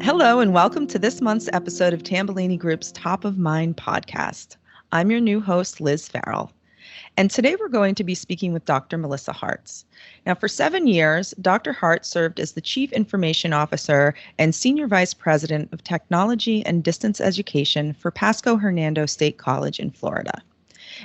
Hello, and welcome to this month's episode of Tambellini Group's Top of Mind podcast. I'm your new host, Liz Farrell. And today we're going to be speaking with Dr. Melissa Harts. Now, for 7 years, Dr. Harts served as the Chief Information Officer and Senior Vice President of Technology and Distance Education for Pasco-Hernando State College in Florida.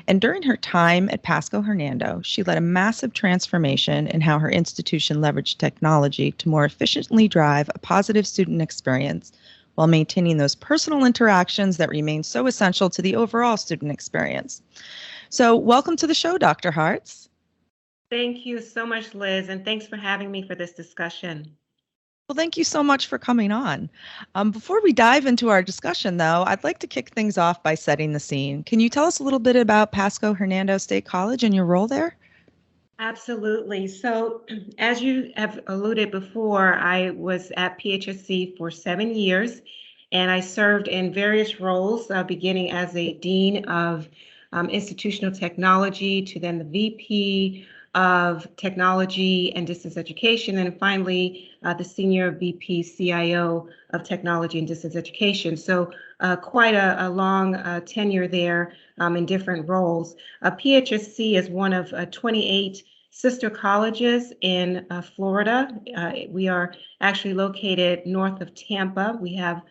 And during her time at Pasco-Hernando, she led a massive transformation in how her institution leveraged technology to more efficiently drive a positive student experience while maintaining those personal interactions that remain so essential to the overall student experience. So welcome to the show, Dr. Harts. Thank you so much, Liz, and thanks for having me for this discussion. Well, thank you so much for coming on. Before we dive into our discussion, though, I'd like to kick things off by setting the scene. Can you tell us a little bit about Pasco-Hernando State College and your role there? Absolutely. So, as you have alluded before, I was at PHSC for 7 years, and I served in various roles, beginning as a Dean of Institutional Technology to then the VP of Technology and Distance Education, and finally the Senior VP CIO of Technology and Distance Education. So quite a long tenure there in different roles. PHSC is one of 28 sister colleges in Florida. We are actually located north of Tampa. We have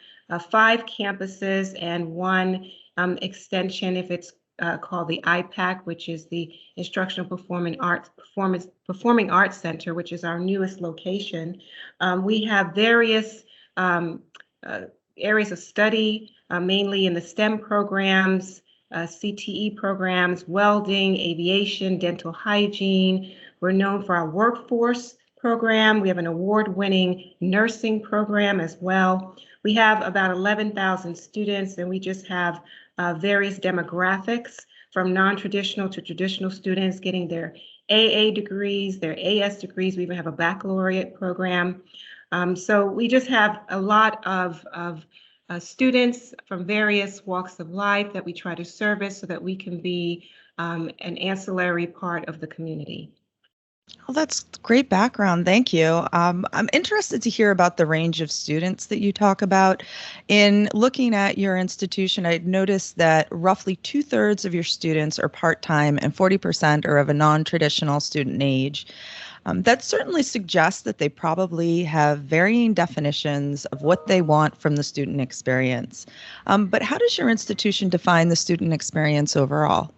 5 campuses and one extension, if it's called the IPAC, which is the Instructional Performing Arts Center, which is our newest location. We have various areas of study, mainly in the STEM programs, CTE programs, welding, aviation, dental hygiene. We're known for our workforce program. We have an award-winning nursing program as well. We have about 11,000 students, and we just have various demographics from non-traditional to traditional students getting their AA degrees, their AS degrees. We even have a baccalaureate program. So we just have a lot of students from various walks of life that we try to service so that we can be an ancillary part of the community. Well, that's great background. Thank you. I'm interested to hear about the range of students that you talk about. In looking at your institution, I noticed that roughly 2/3 of your students are part-time and 40% are of a non-traditional student age. That certainly suggests that they probably have varying definitions of what they want from the student experience. But how does your institution define the student experience overall?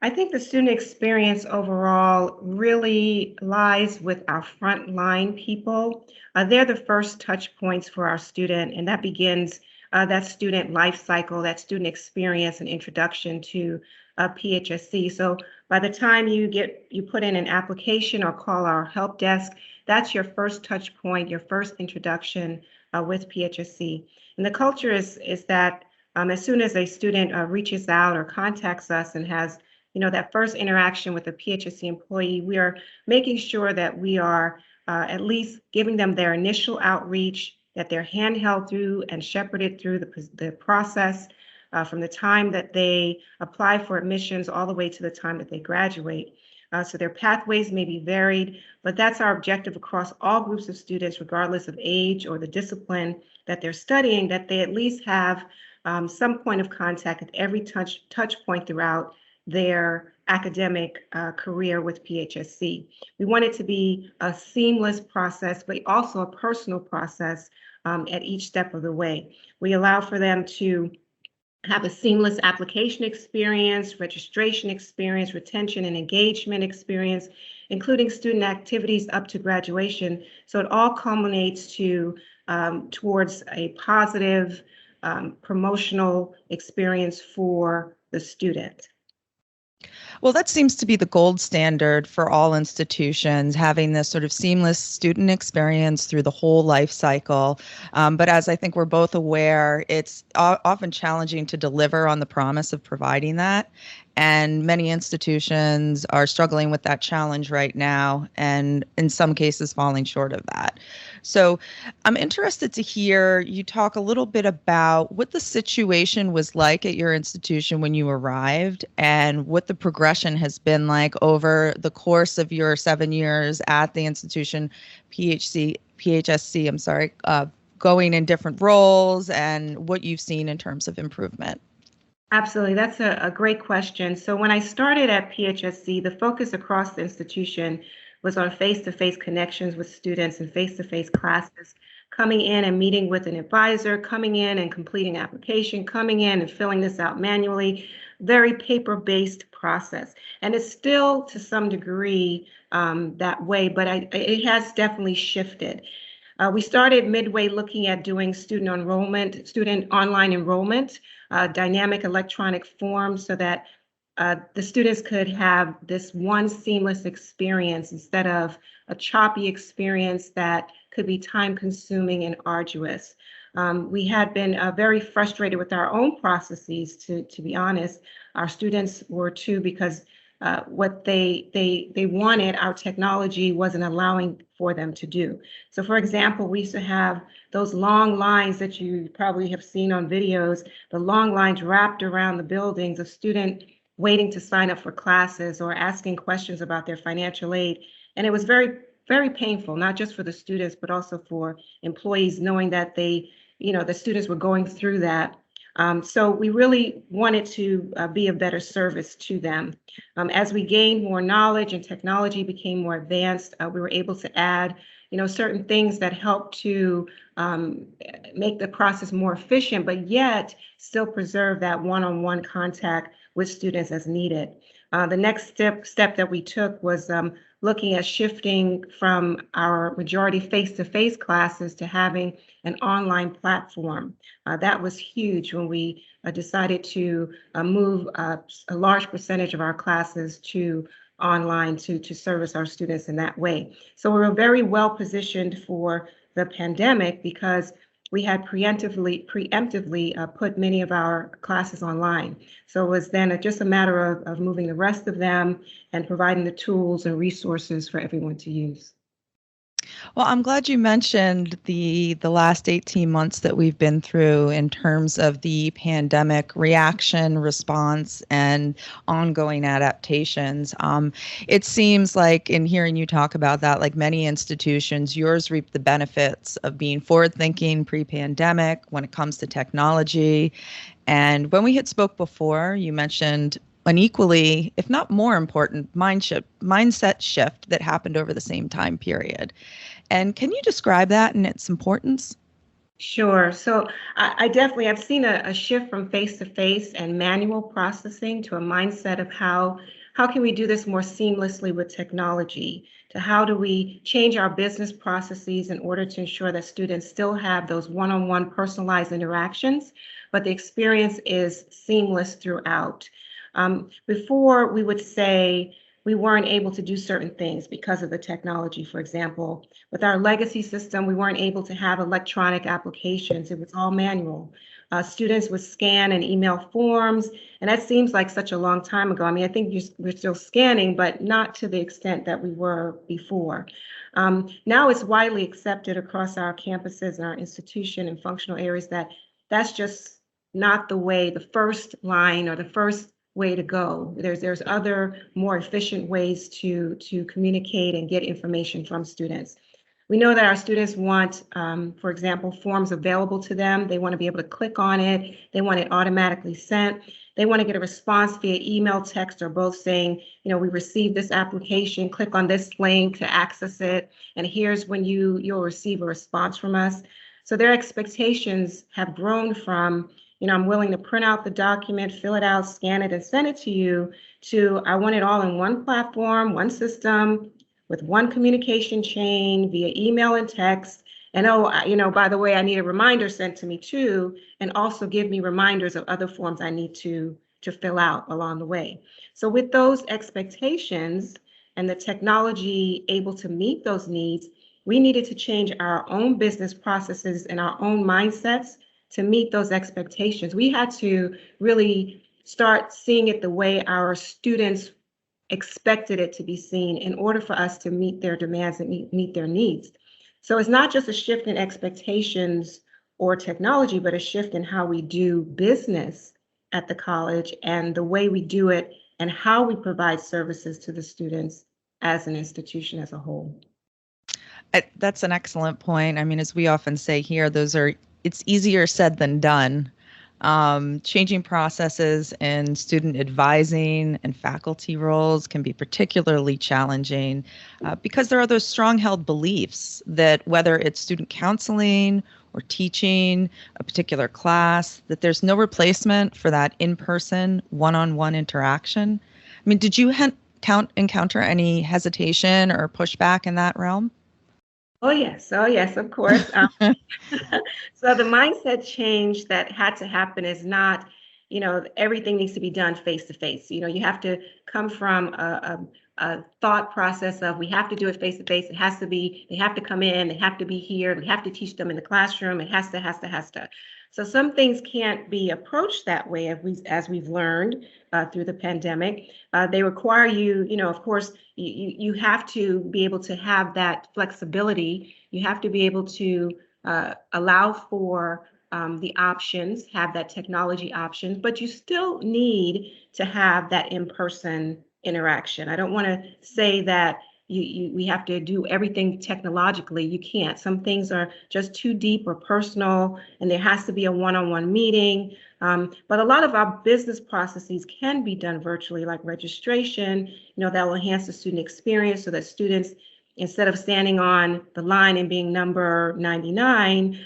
I think the student experience overall really lies with our frontline people. They're the first touch points for our student, and that begins that student life cycle, that student experience and introduction to PHSC. So by the time you put in an application or call our help desk, that's your first touch point, your first introduction with PHSC. And the culture is that as soon as a student reaches out or contacts us and has that first interaction with a PHSC employee, we are making sure that we are at least giving them their initial outreach, that they're handheld through and shepherded through the process from the time that they apply for admissions all the way to the time that they graduate. So their pathways may be varied, but that's our objective across all groups of students, regardless of age or the discipline that they're studying, that they at least have some point of contact at every touch point throughout their academic career with PHSC. We want it to be a seamless process, but also a personal process at each step of the way. We allow for them to have a seamless application experience, registration experience, retention and engagement experience, including student activities up to graduation. So it all culminates towards a positive promotional experience for the student. Well, that seems to be the gold standard for all institutions, having this sort of seamless student experience through the whole life cycle. But as I think we're both aware, it's often challenging to deliver on the promise of providing that. And many institutions are struggling with that challenge right now, and in some cases falling short of that. So I'm interested to hear you talk a little bit about what the situation was like at your institution when you arrived and what the progression has been like over the course of your 7 years at the institution, PHSC, going in different roles and what you've seen in terms of improvement. Absolutely. That's a great question. So when I started at PHSC, the focus across the institution was on face-to-face connections with students and face-to-face classes, coming in and meeting with an advisor, coming in and completing application, coming in and filling this out manually, very paper-based process. And it's still to some degree that way, but it has definitely shifted. We started midway looking at doing student online enrollment, dynamic electronic forms so that the students could have this one seamless experience instead of a choppy experience that could be time consuming and arduous. We had been very frustrated with our own processes, to be honest. Our students were too, because what they wanted, our technology wasn't allowing for them to do. So for example, we used to have those long lines that you probably have seen on videos, the long lines wrapped around the buildings of students waiting to sign up for classes or asking questions about their financial aid. And it was very, very painful, not just for the students, but also for employees, knowing that the students were going through that. So we really wanted to be a better service to them. As we gained more knowledge and technology became more advanced, we were able to add, certain things that helped to make the process more efficient, but yet still preserve that one-on-one contact with students as needed. The next step that we took was looking at shifting from our majority face-to-face classes to having an online platform. That was huge when we decided to move a large percentage of our classes to online to service our students in that way. So we were very well positioned for the pandemic because we had preemptively put many of our classes online. So it was then just a matter of moving the rest of them and providing the tools and resources for everyone to use. Well, I'm glad you mentioned the last 18 months that we've been through in terms of the pandemic reaction, response, and ongoing adaptations. It seems like in hearing you talk about that, like many institutions, yours reap the benefits of being forward-thinking pre-pandemic when it comes to technology. And when we had spoke before, you mentioned an equally, if not more important, mindset shift that happened over the same time period. And can you describe that and its importance? Sure. So I definitely have seen a shift from face-to-face and manual processing to a mindset of how can we do this more seamlessly with technology, to how do we change our business processes in order to ensure that students still have those one-on-one personalized interactions, but the experience is seamless throughout. Before we would say we weren't able to do certain things because of the technology. For example, with our legacy system, we weren't able to have electronic applications. It was all manual. Students would scan and email forms, and that seems like such a long time ago. I mean, I think we're still scanning, but not to the extent that we were before. Now it's widely accepted across our campuses and our institution and functional areas that that's just not the way, the first line or the first way to go. There's other more efficient ways to communicate and get information from students. We know that our students want, for example, forms available to them. They want to be able to click on it. They want it automatically sent. They want to get a response via email, text, or both saying, we received this application, click on this link to access it, and here's when you'll receive a response from us. So their expectations have grown from, I'm willing to print out the document, fill it out, scan it, and send it to you, to I want it all in one platform, one system, with one communication chain via email and text. And by the way, I need a reminder sent to me too, and also give me reminders of other forms I need to fill out along the way. So with those expectations and the technology able to meet those needs, we needed to change our own business processes and our own mindsets to meet those expectations. We had to really start seeing it the way our students expected it to be seen in order for us to meet their demands and meet their needs. So it's not just a shift in expectations or technology, but a shift in how we do business at the college and the way we do it and how we provide services to the students as an institution as a whole. That's an excellent point. I mean, as we often say here, it's easier said than done. Changing processes in student advising and faculty roles can be particularly challenging because there are those strong held beliefs that whether it's student counseling or teaching a particular class, that there's no replacement for that in-person, one-on-one interaction. I mean, did you encounter any hesitation or pushback in that realm? Oh yes, of course. So the mindset change that had to happen is not, everything needs to be done face to face. You have to come from a thought process of we have to do it face to face. It has to be, they have to come in, they have to be here, we have to teach them in the classroom. It has to. So some things can't be approached that way as we've learned through the pandemic. They require you, of course, you have to be able to have that flexibility. You have to be able to allow for the options, have that technology options, but you still need to have that in-person interaction. I don't want to say that we have to do everything technologically. You can't. Some things are just too deep or personal, and there has to be a one-on-one meeting. But a lot of our business processes can be done virtually, like registration. That will enhance the student experience so that students, instead of standing on the line and being number 99,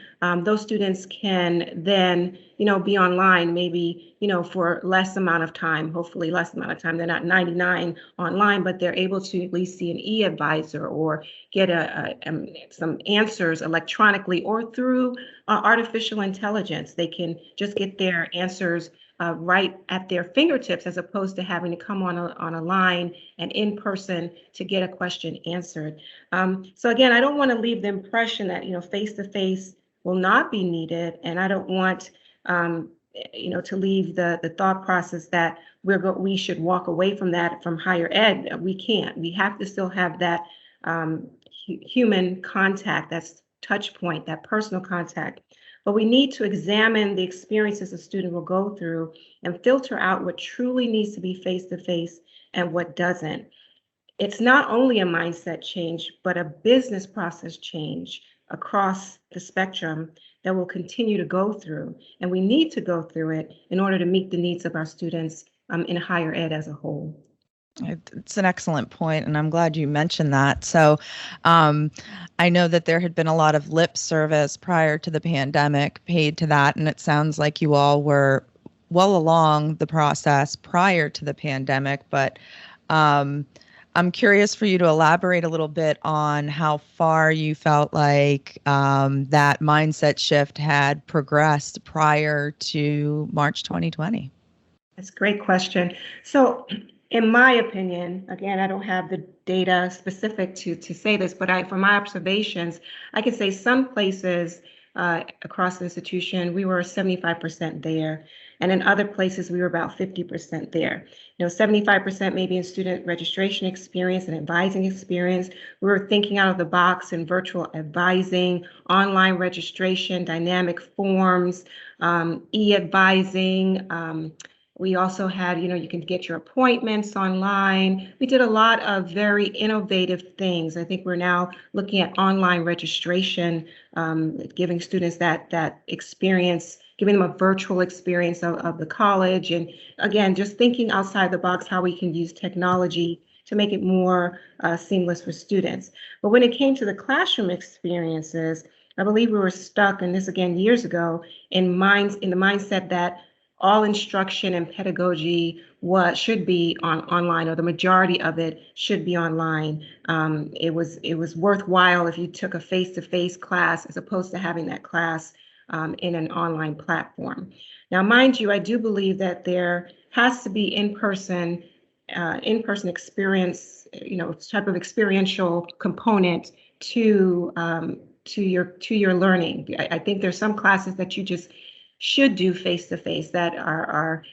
those students can then, be online maybe, for less amount of time, hopefully less amount of time. They're not 99 online, but they're able to at least see an e-advisor or get some answers electronically or through artificial intelligence. They can just get their answers right at their fingertips, as opposed to having to come on a line and in person to get a question answered. So again, I don't want to leave the impression that face to face will not be needed, and I don't want to leave the thought process that we should walk away from that from higher ed. We can't. We have to still have that human contact, that's touch point, that personal contact. But we need to examine the experiences a student will go through and filter out what truly needs to be face-to-face and what doesn't. It's not only a mindset change, but a business process change across the spectrum that we'll continue to go through. And we need to go through it in order to meet the needs of our students in higher ed as a whole. It's an excellent point, and I'm glad you mentioned that. So I know that there had been a lot of lip service prior to the pandemic paid to that, and it sounds like you all were well along the process prior to the pandemic, but I'm curious for you to elaborate a little bit on how far you felt like that mindset shift had progressed prior to March 2020. That's a great question. So in my opinion, again, I don't have the data specific to say this, but from my observations, I could say some places across the institution, we were 75% there. And in other places, we were about 50% there. 75% maybe in student registration experience and advising experience. We were thinking out of the box in virtual advising, online registration, dynamic forms, e-advising. We also had, you can get your appointments online. We did a lot of very innovative things. I think we're now looking at online registration, giving students that experience, giving them a virtual experience of the college. And again, just thinking outside the box, how we can use technology to make it more seamless for students. But when it came to the classroom experiences, I believe we were stuck, and this again years ago, in the mindset that all instruction and pedagogy should be online, or the majority of it should be online. It was worthwhile if you took a face-to-face class as opposed to having that class in an online platform. Now, mind you, I do believe that there has to be in-person experience, type of experiential component to your learning. I think there's some classes that you just should do face-to-face that are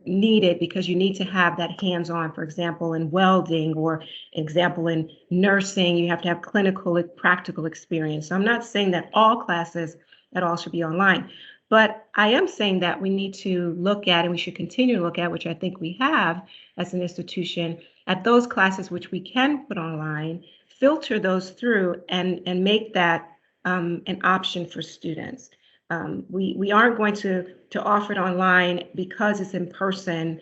needed because you need to have that hands-on. For example, in welding, or example in nursing, you have to have clinical, practical experience. So I'm not saying that all classes at all should be online, but I am saying that we need to look at, and we should continue to look at, which I think we have as an institution, at those classes which we can put online, filter those through and make that an option for students. We aren't going to offer it online because it's in person,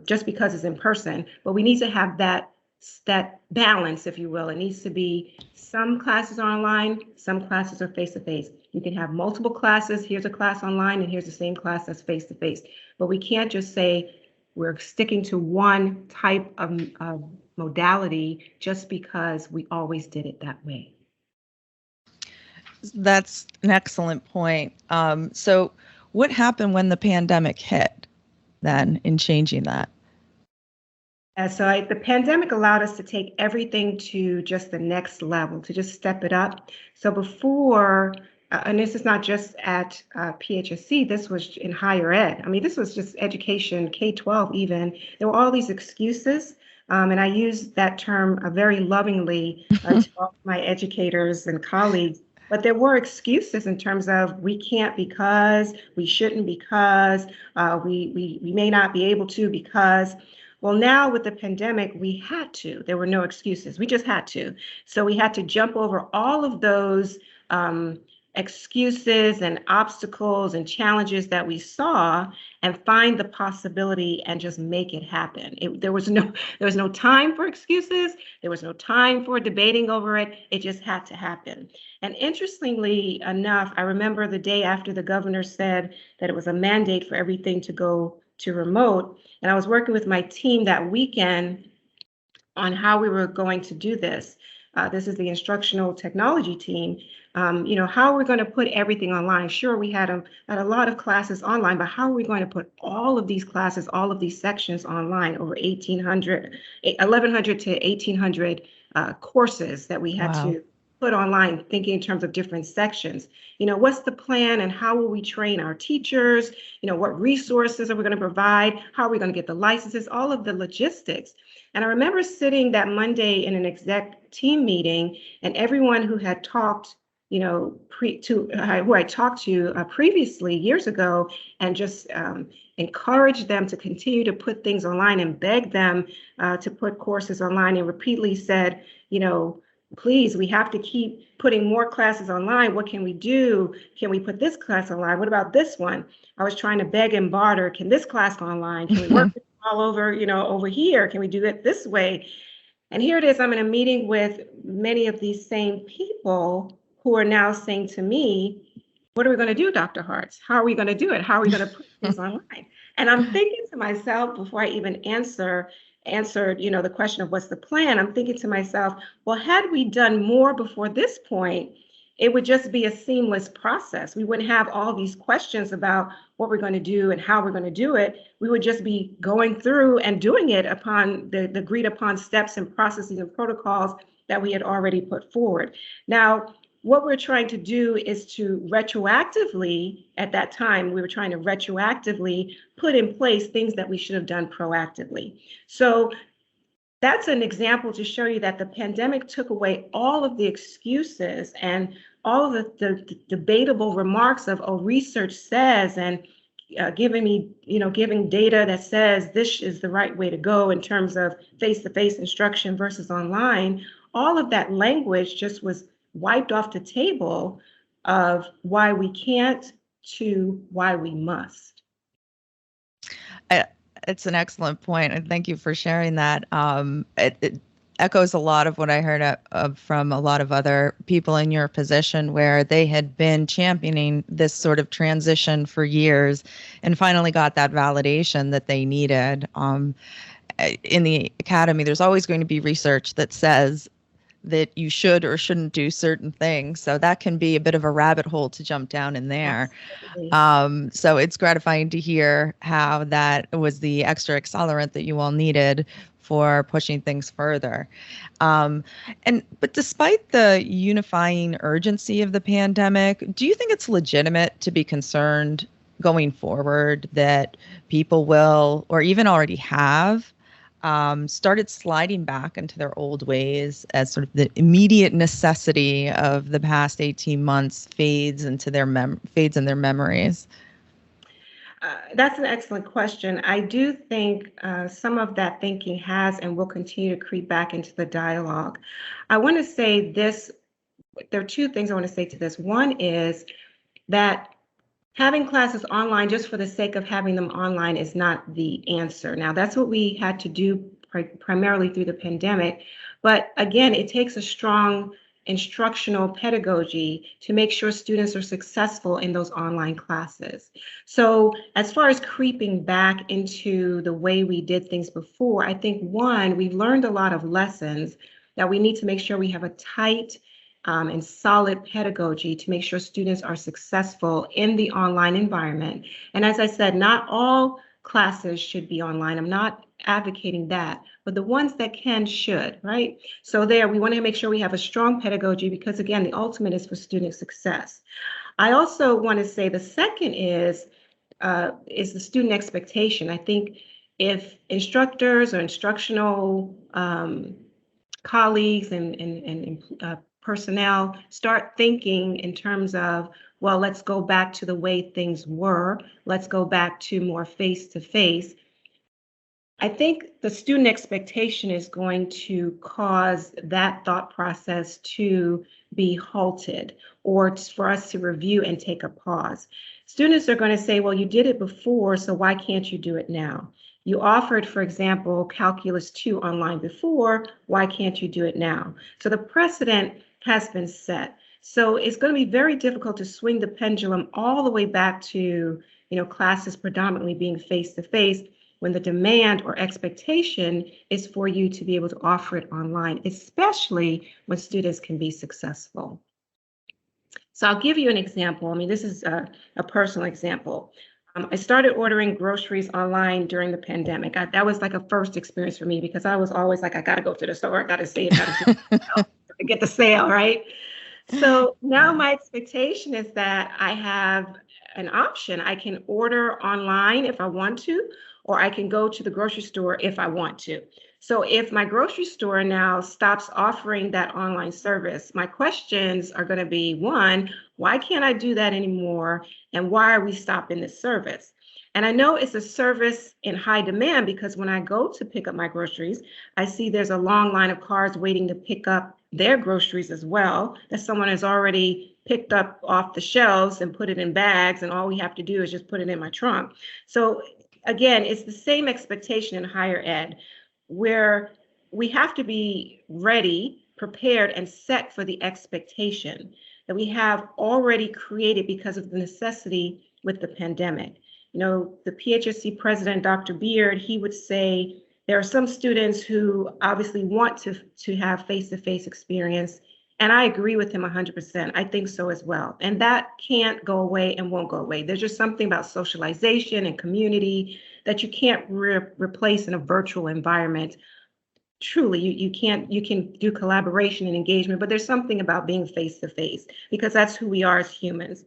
just because it's in person, but we need to have that balance, if you will. It needs to be some classes are online, some classes are face-to-face. You can have multiple classes. Here's a class online and here's the same class that's face-to-face. But we can't just say we're sticking to one type of modality just because we always did it that way. That's an excellent point. So what happened when the pandemic hit then in changing that? So the pandemic allowed us to take everything to just the next level, to just step it up. So before, and this is not just at PHSC, this was in higher ed. I mean, this was just education, K-12 even. There were all these excuses. And I use that term very lovingly to all my educators and colleagues. But there were excuses in terms of we can't because, we shouldn't because, we may not be able to because. Well, now with the pandemic, we had to. There were no excuses. We just had to. So we had to jump over all of those excuses and obstacles and challenges that we saw and find the possibility and just make it happen. There was no time for excuses. There was no time for debating over it. It just had to happen. And interestingly enough, I remember the day after the governor said that it was a mandate for everything to go to remote. And I was working with my team that weekend on how we were going to do this. This is the instructional technology team. How are we going to put everything online? Sure, we had a lot of classes online, but how are we going to put all of these classes, all of these sections online, over 1,100 to 1,800 courses that we had to put online, thinking in terms of different sections. What's the plan and how will we train our teachers? What resources are we going to provide? How are we going to get the licenses? All of the logistics. And I remember sitting that Monday in an exec team meeting, and everyone who had talked, who I talked to previously years ago, and just encouraged them to continue to put things online and beg them to put courses online, and repeatedly said, please, we have to keep putting more classes online. What can we do? Can we put this class online? What about this one? I was trying to beg and barter. Can this class go online? Can we work all over, over here? Can we do it this way? And here it is. I'm in a meeting with many of these same people who are now saying to me, what are we going to do, Dr. Harts? How are we going to do it? How are we going to put this online? And I'm thinking to myself, before I even answered, the question of what's the plan, I'm thinking to myself, well, had we done more before this point, it would just be a seamless process. We wouldn't have all these questions about what we're going to do and how we're going to do it. We would just be going through and doing it upon the agreed upon steps and processes and protocols that we had already put forward. Now, what we're trying to do is to retroactively, at that time, we were trying to retroactively put in place things that we should have done proactively. So that's an example to show you that the pandemic took away all of the excuses and all of the debatable remarks of, oh, research says, and giving data that says this is the right way to go in terms of face-to-face instruction versus online. All of that language just was wiped off the table of why we can't to why we must. It's an excellent point, and thank you for sharing that. It echoes a lot of what I heard from a lot of other people in your position, where they had been championing this sort of transition for years and finally got that validation that they needed. In the academy, there's always going to be research that says that you should or shouldn't do certain things. So that can be a bit of a rabbit hole to jump down in there. So it's gratifying to hear how that was the extra accelerant that you all needed for pushing things further. But despite the unifying urgency of the pandemic, do you think it's legitimate to be concerned going forward that people will, or even already have, started sliding back into their old ways as sort of the immediate necessity of the past 18 months fades in their memories? That's an excellent question. I do think some of that thinking has and will continue to creep back into the dialogue. I want to say this, there are two things I want to say to this. One is that having classes online just for the sake of having them online is not the answer. Now, that's what we had to do primarily through the pandemic. But again, it takes a strong instructional pedagogy to make sure students are successful in those online classes. So as far as creeping back into the way we did things before, I think one, we've learned a lot of lessons that we need to make sure we have a tight and solid pedagogy to make sure students are successful in the online environment. And as I said, not all classes should be online. I'm not advocating that, but the ones that can should, right? So there, we want to make sure we have a strong pedagogy because again, the ultimate is for student success. I also want to say the second is the student expectation. I think if instructors or instructional colleagues and personnel start thinking in terms of, well, let's go back to the way things were, let's go back to more face-to-face, I think the student expectation is going to cause that thought process to be halted or for us to review and take a pause. Students are going to say, well, you did it before, so why can't you do it now? You offered, for example, Calculus 2 online before, why can't you do it now? So the precedent has been set. So it's going to be very difficult to swing the pendulum all the way back to, classes predominantly being face-to-face when the demand or expectation is for you to be able to offer it online, especially when students can be successful. So I'll give you an example. I mean, this is a personal example. I started ordering groceries online during the pandemic. That was like a first experience for me because I was always like, I got to go to the store, I got to see it, to get the sale, right? So now my expectation is that I have an option. I can order online if I want to, or I can go to the grocery store if I want to. So if my grocery store now stops offering that online service, my questions are going to be, one, why can't I do that anymore? And why are we stopping this service? And I know it's a service in high demand because when I go to pick up my groceries, I see there's a long line of cars waiting to pick up their groceries as well, that someone has already picked up off the shelves and put it in bags, and all we have to do is just put it in my trunk. So again, it's the same expectation in higher ed, where we have to be ready, prepared, and set for the expectation that we have already created because of the necessity with the pandemic. The PHSC president, Dr. Beard, he would say there are some students who obviously want to have face-to-face experience, and I agree with him 100%. I think so as well. And that can't go away and won't go away. There's just something about socialization and community that you can't replace in a virtual environment. Truly, you can do collaboration and engagement, but there's something about being face-to-face because that's who we are as humans.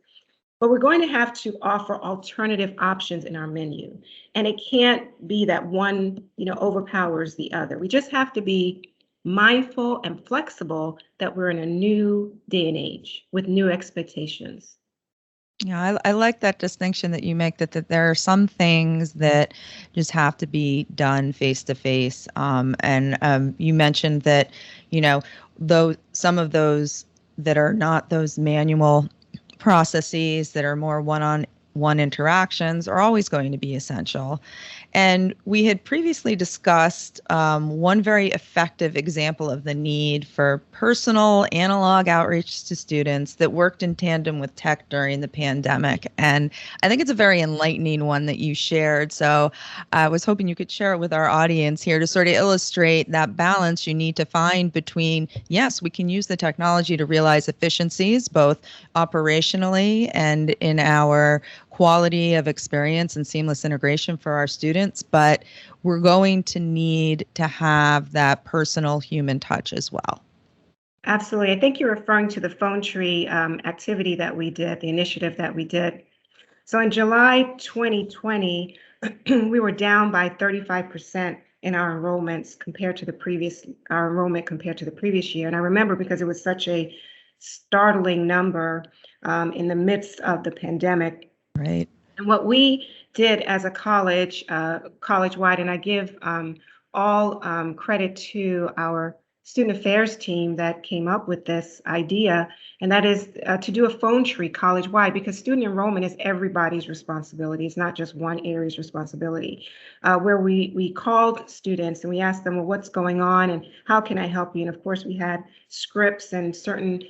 But we're going to have to offer alternative options in our menu. And it can't be that one, overpowers the other. We just have to be mindful and flexible that we're in a new day and age with new expectations. Yeah, I like that distinction that you make that there are some things that just have to be done face to face. And you mentioned that, though some of those that are not those manual processes that are more one-on-one interactions are always going to be essential. And we had previously discussed one very effective example of the need for personal analog outreach to students that worked in tandem with tech during the pandemic. And I think it's a very enlightening one that you shared. So I was hoping you could share it with our audience here to sort of illustrate that balance you need to find between, yes, we can use the technology to realize efficiencies, both operationally and in our quality of experience and seamless integration for our students, but we're going to need to have that personal human touch as well. Absolutely. I think you're referring to the phone tree activity that we did, the initiative that we did. So in July 2020, we were down by 35% in our enrollment compared to the previous year. And I remember because it was such a startling number in the midst of the pandemic. Right. And what we did as a college, college-wide, and I give all credit to our student affairs team that came up with this idea, and that is to do a phone tree college-wide, because student enrollment is everybody's responsibility. It's not just one area's responsibility. Where we called students and we asked them, well, what's going on and how can I help you? And of course, we had scripts, and certain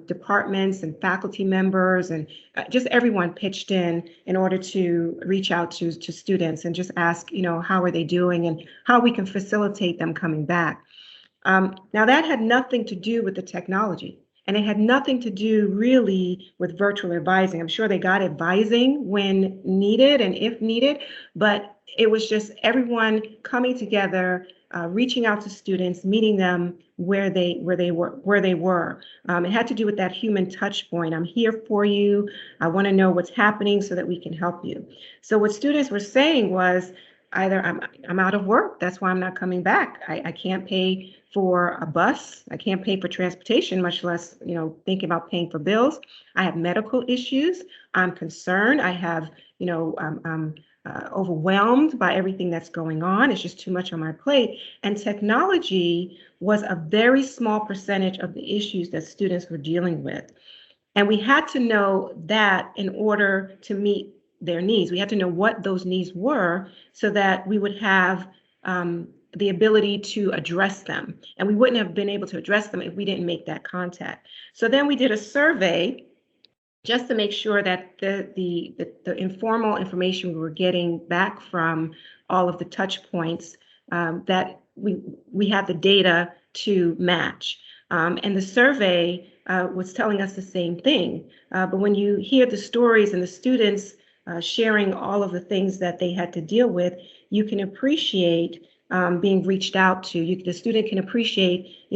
departments and faculty members and just everyone pitched in order to reach out to students and just ask, how are they doing and how we can facilitate them coming back. Now, that had nothing to do with the technology, and it had nothing to do really with virtual advising. I'm sure they got advising when needed and if needed, but it was just everyone coming together, reaching out to students, meeting them where they were. It had to do with that human touch point. I'm here for you. I want to know what's happening so that we can help you. So what students were saying was, either I'm out of work, that's why I'm not coming back. I can't pay for a bus. I can't pay for transportation, much less, thinking about paying for bills. I have medical issues. I'm concerned. I have, I'm overwhelmed by everything that's going on. It's just too much on my plate. And technology was a very small percentage of the issues that students were dealing with. And we had to know that in order to meet their needs. We had to know what those needs were so that we would have the ability to address them. And we wouldn't have been able to address them if we didn't make that contact. So then we did a survey just to make sure that the informal information we were getting back from all of the touch points, that we had the data to match. And the survey was telling us the same thing. But when you hear the stories and the students sharing all of the things that they had to deal with, you can appreciate being reached out to. The student can appreciate,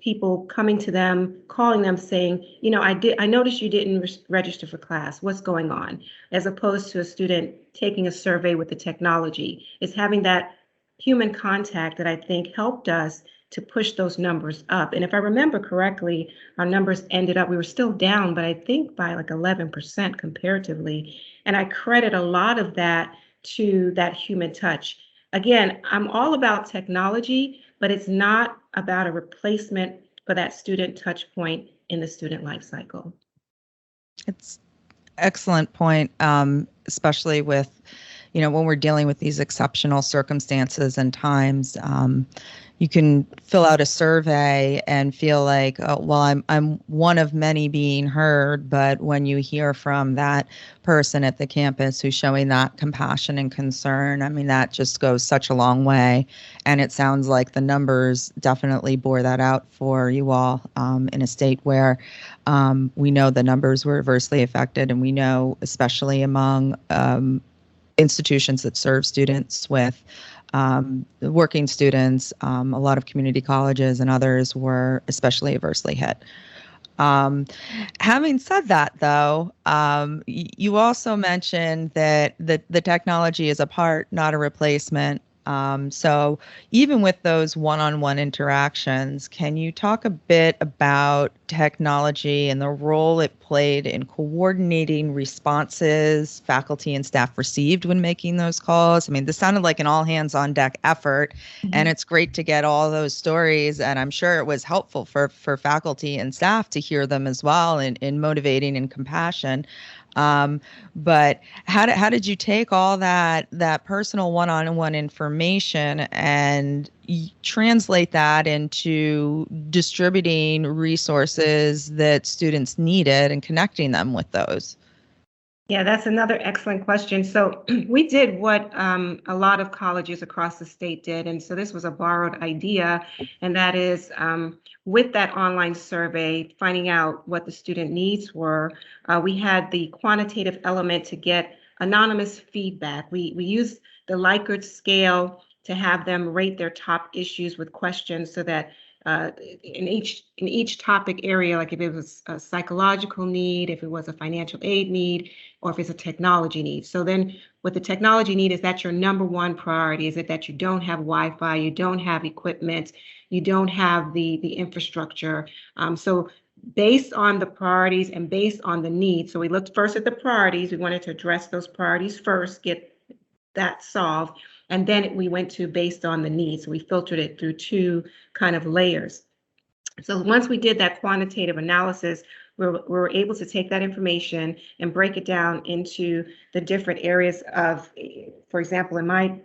people coming to them, calling them, saying, I noticed you didn't register for class. What's going on? As opposed to a student taking a survey with the technology. It's having that human contact that I think helped us to push those numbers up. And if I remember correctly, our numbers ended up, we were still down, but I think by like 11% comparatively. And I credit a lot of that to that human touch. Again, I'm all about technology, but it's not about a replacement for that student touch point in the student life cycle. It's excellent point, especially with, when we're dealing with these exceptional circumstances and times. You can fill out a survey and feel like, oh, well, I'm one of many being heard. But when you hear from that person at the campus who's showing that compassion and concern, I mean, that just goes such a long way. And it sounds like the numbers definitely bore that out for you all, in a state where we know the numbers were adversely affected. And we know, especially among institutions that serve students with working students, a lot of community colleges and others were especially adversely hit. Having said that, though, you also mentioned that the technology is a part, not a replacement. So even with those one-on-one interactions, can you talk a bit about technology and the role it played in coordinating responses faculty and staff received when making those calls? I mean, this sounded like an all-hands-on-deck effort, and it's great to get all those stories, and I'm sure it was helpful for faculty and staff to hear them as well in motivating and compassion. But how did you take all that personal one-on-one information and translate that into distributing resources that students needed and connecting them with those? Yeah, that's another excellent question. So we did what a lot of colleges across the state did. And so this was a borrowed idea, and that is with that online survey, finding out what the student needs were, we had the quantitative element to get anonymous feedback. We used the Likert scale to have them rate their top issues with questions so that in each topic area, like if it was a psychological need, if it was a financial aid need, or if it's a technology need. So then with the technology need, is that your number one priority? Is it that you don't have Wi-Fi, you don't have equipment, you don't have the infrastructure? So based on the priorities and based on the needs. So we looked first at the priorities. We wanted to address those priorities first, get that solved. And then we went to based on the needs. So we filtered it through two kind of layers. So once we did that quantitative analysis, we were able to take that information and break it down into the different areas of, for example, in my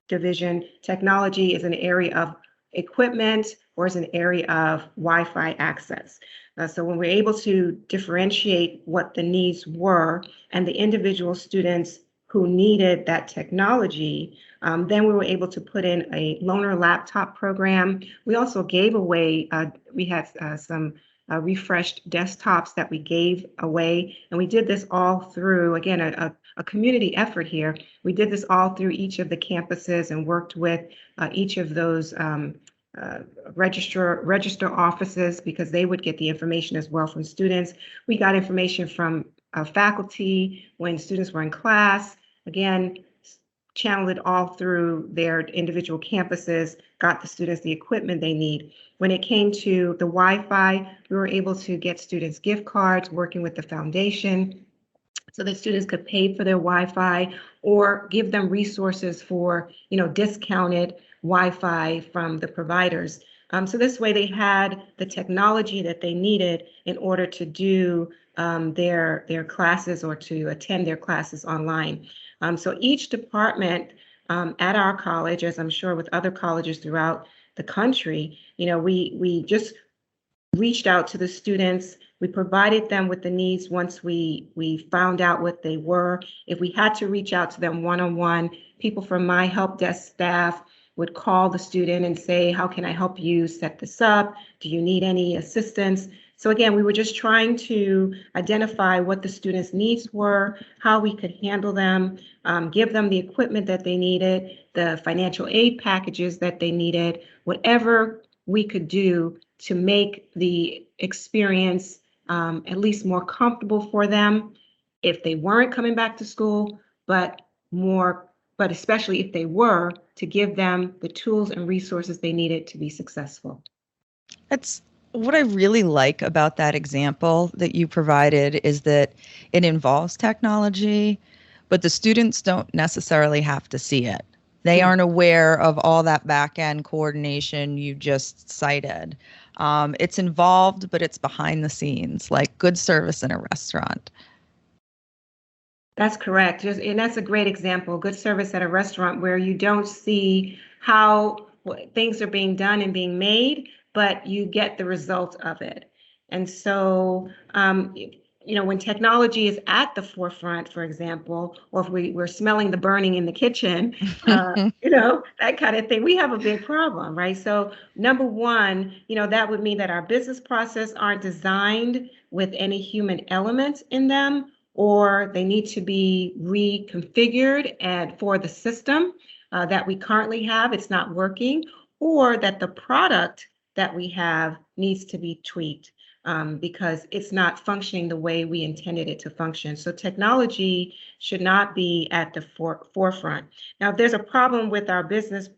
division, technology is an area of equipment or is an area of Wi-Fi access. So when we're able to differentiate what the needs were and the individual students who needed that technology, then we were able to put in a loaner laptop program. We also gave away, we had some refreshed desktops that we gave away. And we did this all through, again, a community effort here. We did this all through each of the campuses and worked with each of those register offices, because they would get the information as well from students. We got information from faculty when students were in class. Again, channeled it all through their individual campuses, got the students the equipment they need. When it came to the Wi-Fi, we were able to get students gift cards, working with the foundation, so that students could pay for their Wi-Fi or give them resources for, discounted Wi-Fi from the providers. So this way they had the technology that they needed in order to do their classes or to attend their classes online. So each department at our college, as I'm sure with other colleges throughout the country, we just reached out to the students. We provided them with the needs once we found out what they were. If we had to reach out to them one-on-one, people from my help desk staff would call the student and say, how can I help you set this up? Do you need any assistance? So again, we were just trying to identify what the students' needs were, how we could handle them, give them the equipment that they needed, the financial aid packages that they needed, whatever we could do to make the experience at least more comfortable for them if they weren't coming back to school, but especially if they were, to give them the tools and resources they needed to be successful. That's what I really like about that example that you provided, is that it involves technology, but the students don't necessarily have to see it. They aren't aware of all that back-end coordination you just cited. It's involved, but it's behind the scenes, like good service in a restaurant. That's correct. And that's a great example, good service at a restaurant, where you don't see how things are being done and being made, but you get the result of it. And so, when technology is at the forefront, for example, or if we're smelling the burning in the kitchen, that kind of thing, we have a big problem, right? So number one, that would mean that our business process aren't designed with any human element in them, or they need to be reconfigured and for the system that we currently have, it's not working, or that the product that we have needs to be tweaked because it's not functioning the way we intended it to function. So technology should not be at the forefront. Now, if there's a problem with our business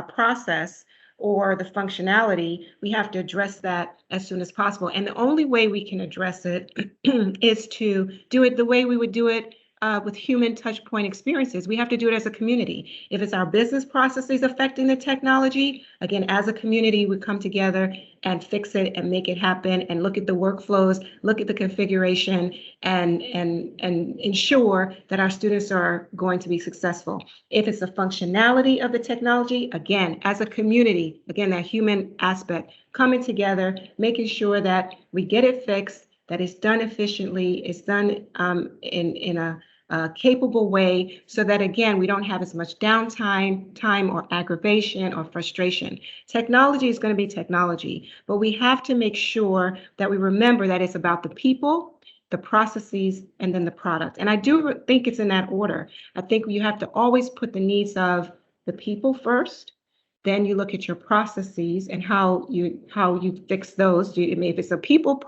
process or the functionality, we have to address that as soon as possible. And the only way we can address it is to do it the way we would do it with human touch point experiences. We have to do it as a community. If it's our business processes affecting the technology, again, as a community, we come together and fix it and make it happen and look at the workflows, look at the configuration, and ensure that our students are going to be successful. If it's the functionality of the technology, again, as a community, again, that human aspect, coming together, making sure that we get it fixed, that it's done efficiently, it's done in a capable way, so that, again, we don't have as much time or aggravation or frustration. Technology is going to be technology, but we have to make sure that we remember that it's about the people, the processes, and then the product. And I do think it's in that order. I think you have to always put the needs of the people first. Then you look at your processes and how you fix those. If it's a people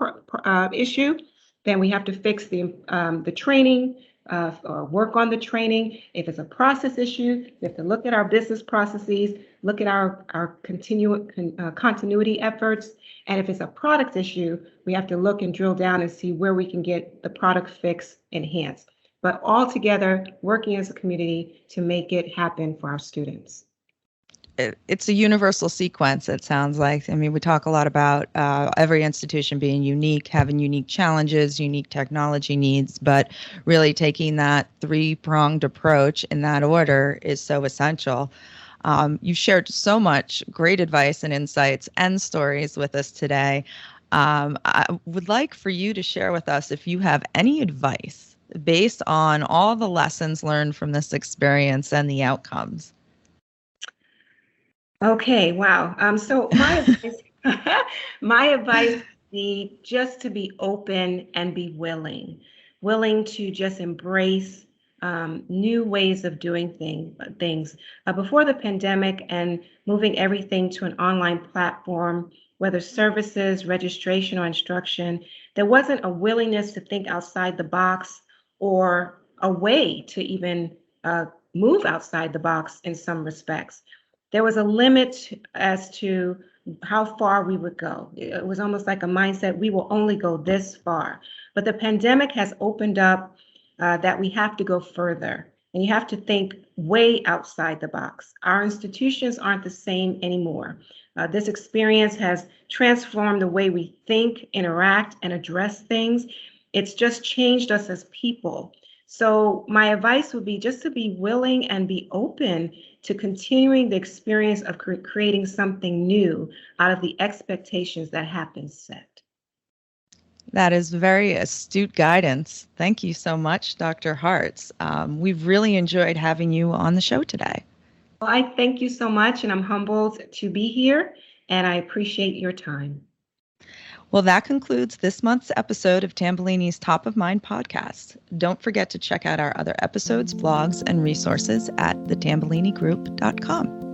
issue, then we have to fix the training, or work on the training. If it's a process issue, we have to look at our business processes, look at our continuity efforts. And if it's a product issue, we have to look and drill down and see where we can get the product fix enhanced. But all together, working as a community to make it happen for our students. It's a universal sequence, it sounds like. I mean, we talk a lot about every institution being unique, having unique challenges, unique technology needs, but really taking that three-pronged approach in that order is so essential. You've shared so much great advice and insights and stories with us today. I would like for you to share with us if you have any advice based on all the lessons learned from this experience and the outcomes. Okay, wow. So my advice would be just to be open and be willing to just embrace new ways of doing things. Before the pandemic and moving everything to an online platform, whether services, registration, or instruction, there wasn't a willingness to think outside the box or a way to even move outside the box in some respects. There was a limit as to how far we would go. It was almost like a mindset, we will only go this far. But the pandemic has opened up that we have to go further. And you have to think way outside the box. Our institutions aren't the same anymore. This experience has transformed the way we think, interact, and address things. It's just changed us as people. So my advice would be just to be willing and be open to continuing the experience of creating something new out of the expectations that have been set. That is very astute guidance. Thank you so much, Dr. Harts. We've really enjoyed having you on the show today. Well, I thank you so much, and I'm humbled to be here, and I appreciate your time. Well, that concludes this month's episode of Tambellini's Top of Mind podcast. Don't forget to check out our other episodes, blogs, and resources at thetambellinigroup.com.